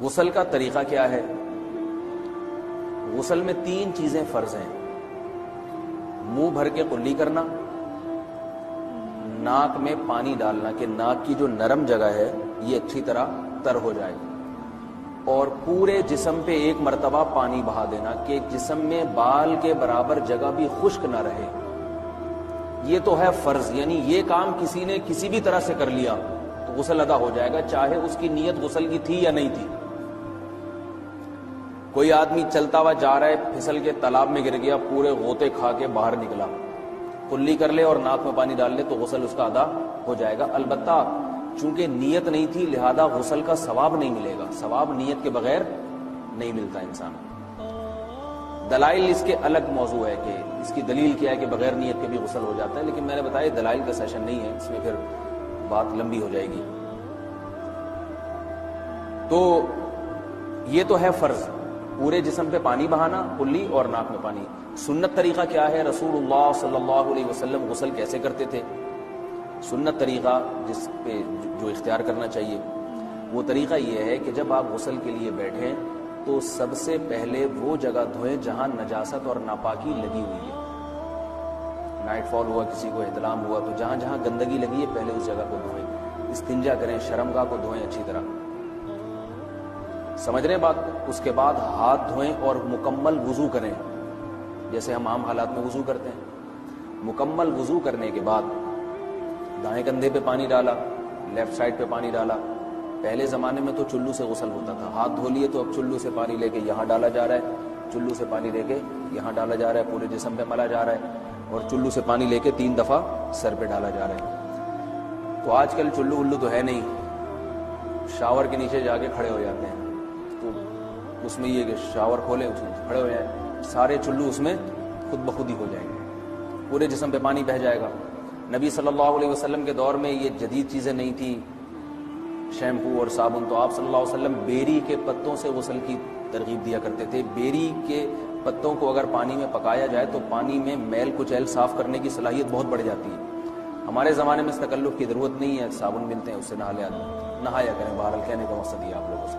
غسل کا طریقہ کیا ہے؟ غسل میں 3 چیزیں فرض ہیں: منہ بھر کے قلی کرنا، ناک میں پانی ڈالنا کہ ناک کی جو نرم جگہ ہے یہ اچھی طرح تر ہو جائے، اور پورے جسم پہ ایک مرتبہ پانی بہا دینا کہ جسم میں بال کے برابر جگہ بھی خشک نہ رہے۔ یہ تو ہے فرض، یعنی یہ کام کسی نے کسی بھی طرح سے کر لیا تو غسل ادا ہو جائے گا، چاہے اس کی نیت غسل کی تھی یا نہیں تھی۔ کوئی آدمی چلتا ہوا جا رہا ہے، پھسل کے تالاب میں گر گیا، پورے غوطے کھا کے باہر نکلا، کلی کر لے اور ناک میں پانی ڈال لے تو غسل اس کا ادا ہو جائے گا۔ البتہ چونکہ نیت نہیں تھی لہذا غسل کا ثواب نہیں ملے گا، ثواب نیت کے بغیر نہیں ملتا انسان۔ دلائل اس کے الگ موضوع ہے کہ اس کی دلیل کیا ہے کہ بغیر نیت کے بھی غسل ہو جاتا ہے، لیکن میں نے بتایا دلائل کا سیشن نہیں ہے، اس میں پھر بات لمبی ہو جائے گی۔ تو یہ تو ہے فرض، پورے جسم پہ پانی بہانا، کلی اور ناک میں پانی۔ سنت طریقہ کیا ہے؟ رسول اللہ صلی اللہ علیہ وسلم غسل کیسے کرتے تھے؟ سنت طریقہ جس پہ جو اختیار کرنا چاہیے وہ طریقہ یہ ہے کہ جب آپ غسل کے لیے بیٹھیں تو سب سے پہلے وہ جگہ دھوئیں جہاں نجاست اور ناپاکی لگی ہوئی ہے۔ نائٹ فال ہوا، کسی کو احتلام ہوا تو جہاں جہاں گندگی لگی ہے پہلے اس جگہ کو دھوئیں، استنجا کریں، شرمگاہ کو دھوئیں اچھی طرح، سمجھ رہے ہیں بات کو؟ اس کے بعد ہاتھ دھوئیں اور مکمل وضو کریں جیسے ہم عام حالات میں وضو کرتے ہیں۔ مکمل وضو کرنے کے بعد دائیں کندھے پہ پانی ڈالا، لیفٹ سائڈ پہ پانی ڈالا۔ پہلے زمانے میں تو چلو سے غسل ہوتا تھا، ہاتھ دھو لیے تو اب چلو سے پانی لے کے یہاں ڈالا جا رہا ہے، چلو سے پانی لے کے یہاں ڈالا جا رہا ہے، پورے جسم پہ ملا جا رہا ہے، اور چلو سے پانی لے کے 3 دفعہ سر پہ ڈالا جا رہا ہے۔ تو آج کل چلو ولو تو ہے نہیں، شاور کے نیچے جا کے کھڑے ہو جاتے ہیں، تو اس میں یہ کہ شاور کھولے اس میں کھڑے ہو جائیں، سارے چلو اس میں خود بخود ہی ہو جائیں گے، پورے جسم پہ پانی بہہ جائے گا۔ نبی صلی اللہ علیہ وسلم کے دور میں یہ جدید چیزیں نہیں تھیں، شیمپو اور صابن، تو آپ صلی اللہ علیہ وسلم بیری کے پتوں سے غسل کی ترغیب دیا کرتے تھے۔ بیری کے پتوں کو اگر پانی میں پکایا جائے تو پانی میں میل کچیل صاف کرنے کی صلاحیت بہت بڑھ جاتی ہے۔ ہمارے زمانے میں اس تکلف کی ضرورت نہیں ہے، صابن ملتے ہیں اس سے نہا لے آدمی، نہایا کریں، بہرحال کہنے کا مقصد یہ آپ لوگوں سے۔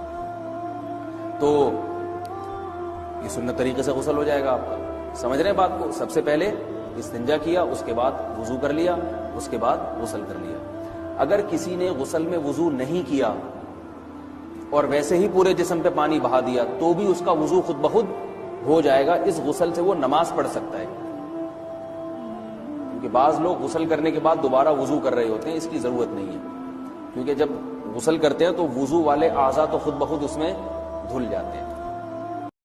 تو یہ سنت طریقے سے غسل ہو جائے گا آپ کا، سمجھ رہے ہیں بات کو؟ سب سے پہلے استنجا کیا، اس کے بعد وضو کر لیا، اس کے بعد غسل کر لیا۔ اگر کسی نے غسل میں وضو نہیں کیا اور ویسے ہی پورے جسم پہ پانی بہا دیا تو بھی اس کا وضو خود بخود ہو جائے گا، اس غسل سے وہ نماز پڑھ سکتا ہے، کیونکہ بعض لوگ غسل کرنے کے بعد دوبارہ وضو کر رہے ہوتے ہیں، اس کی ضرورت نہیں ہے، کیونکہ جب غسل کرتے ہیں تو وضو والے اعضاء تو خود بخود اس میں دھل جاتے ہیں۔